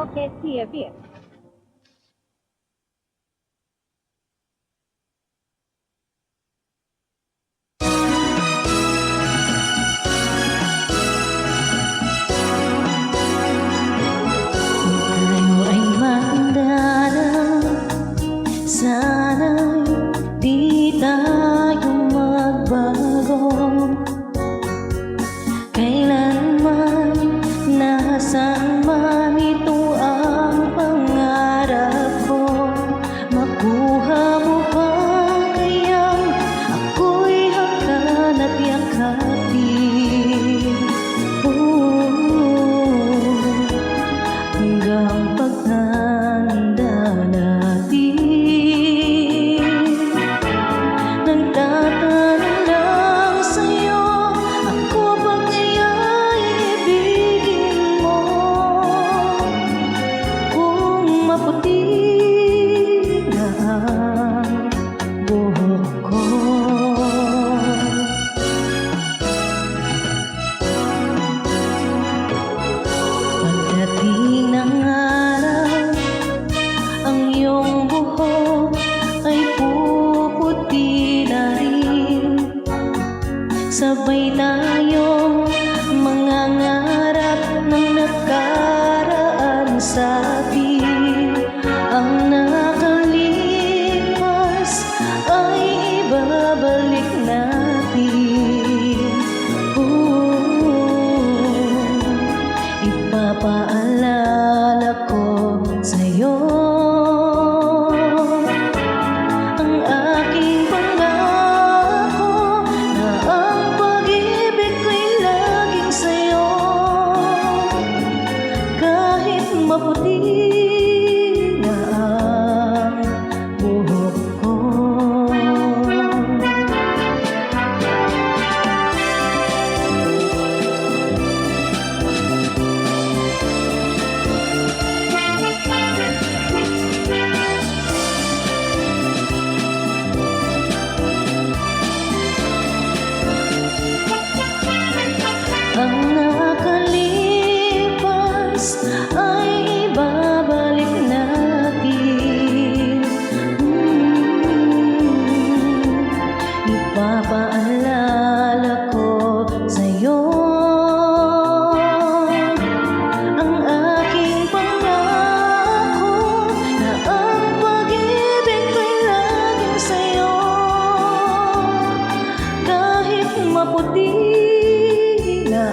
que TV. Tayo ay magdadaan, sana'y di tayo magbago. Kailanman, nasaan man, ito ang pangarap ko. Makuha mo ba kayang ako'y hakan at yakapin? Hanggang pagtanda natin, nagtatanong lang sa'yo, ako ba kaya'y ibigin mo? Kung maputi na ang buhok ko, pagdating ng araw, ang iyong buhok ay puputi na rin. Sabay tayo mangangarap ng nakaraan sa atin. Ang nakalipas ay ibabalik natin. Ipapaalala ko sa'yo ang aking pangako, na ang pag-ibig ko'y laging sa'yo. Kahit maputi na ang buhok ko. Ang nakalipas ay ibabalik natin. Ipapaalala ko sa'yo ang aking pangako, na ang pag-ibig ko'y laging sa'yo. Kahit maputi na